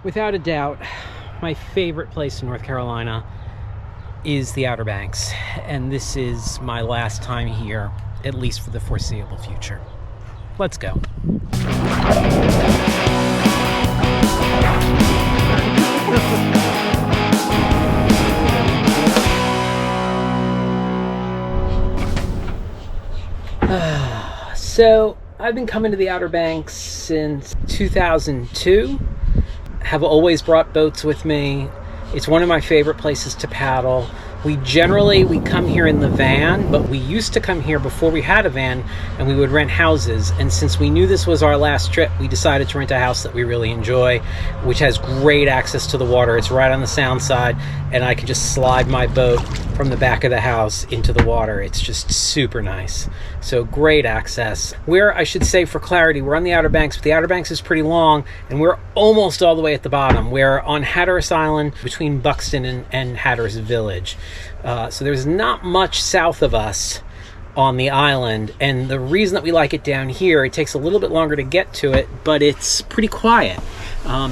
Without a doubt, my favorite place in North Carolina is the Outer Banks, and this is my last time here, at least for the foreseeable future. Let's go. So I've been coming to the Outer Banks since 2002. Have always brought boats with me. It's one of my favorite places to paddle. We come here in the van, but we used to come here before we had a van, and we would rent houses. And since we knew this was our last trip, we decided to rent a house that we really enjoy, which has great access to the water. It's right on the sound side, and I can just slide my boat from the back of the house into the water. It's just super nice. So great access. I should say for clarity, we're on the Outer Banks, but the Outer Banks is pretty long, and we're almost all the way at the bottom. We're on Hatteras Island between Buxton and Hatteras Village. So there's not much south of us on the island, and the reason that we like it down here, it takes a little bit longer to get to it, but it's pretty quiet.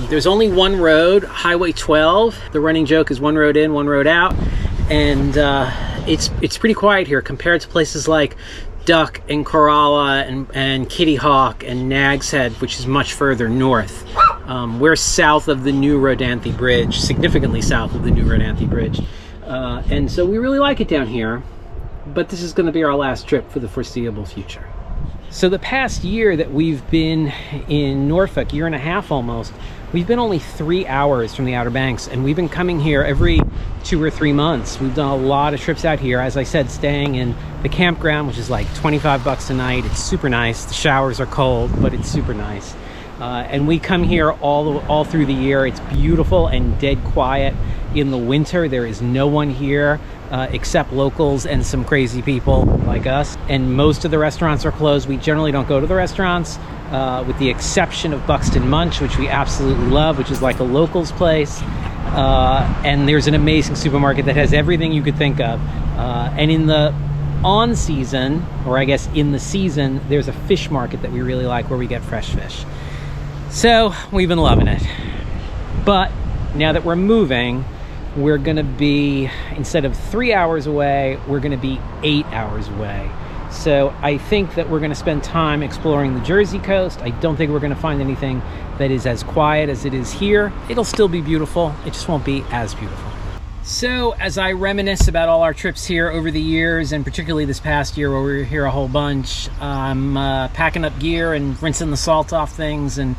There's only one road, Highway 12. The running joke is one road in, one road out, and it's pretty quiet here compared to places like Duck and Corolla and Kitty Hawk and Nag's Head, which is much further north. We're south of the new Rodanthe Bridge, significantly south of the new Rodanthe Bridge. And so we really like it down here, but this is going to be our last trip for the foreseeable future. So the past year that we've been in Norfolk, year and a half almost, we've been only 3 hours from the Outer Banks, and we've been coming here every 2 or 3 months. We've done a lot of trips out here, as I said, staying in the campground, which is like $25 a night. It's super nice. The showers are cold, but it's super nice. And we come here all through the year. It's beautiful and dead quiet. In the winter, there is no one here except locals and some crazy people like us. And most of the restaurants are closed. We generally don't go to the restaurants, with the exception of Buxton Munch, which we absolutely love, which is like a locals place. And there's an amazing supermarket that has everything you could think of. And in the on season, or I guess in the season, there's a fish market that we really like where we get fresh fish. So we've been loving it. But now that we're moving, we're gonna be, instead of 3 hours away, we're gonna be 8 hours away. So I think that we're gonna spend time exploring the Jersey coast. I don't think we're gonna find anything that is as quiet as it is here. It'll still be beautiful, it just won't be as beautiful. So as I reminisce about all our trips here over the years, and particularly this past year where we were here a whole bunch, I'm packing up gear and rinsing the salt off things and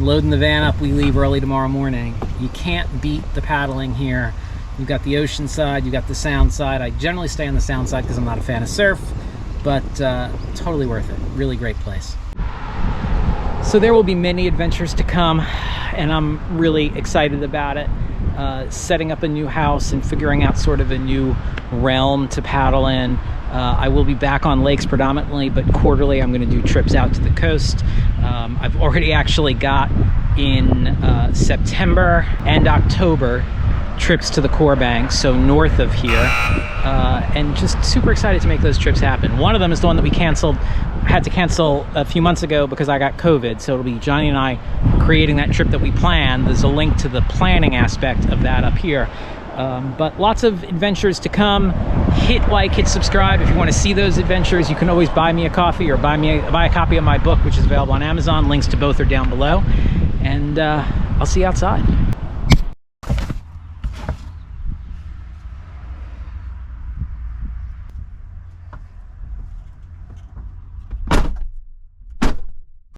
loading the van up. We leave early tomorrow morning. You can't beat the paddling here. You've got the ocean side, you've got the sound side. I generally stay on the sound side because I'm not a fan of surf, but totally worth it. Really great place. So there will be many adventures to come, and I'm really excited about it. Setting up a new house and figuring out sort of a new realm to paddle in. I will be back on lakes predominantly, but quarterly I'm going to do trips out to the coast. I've already actually got in September and October trips to the core banks, so north of here, and just super excited to make those trips happen. One of them is the one that we had to cancel a few months ago because I got COVID, so it'll be Johnny and I creating that trip that we planned. There's a link to the planning aspect of that up here. But lots of adventures to come. Hit like, hit subscribe if you want to see those adventures. You can always buy me a coffee or buy a copy of my book, which is available on Amazon. Links to both are down below. And I'll see you outside.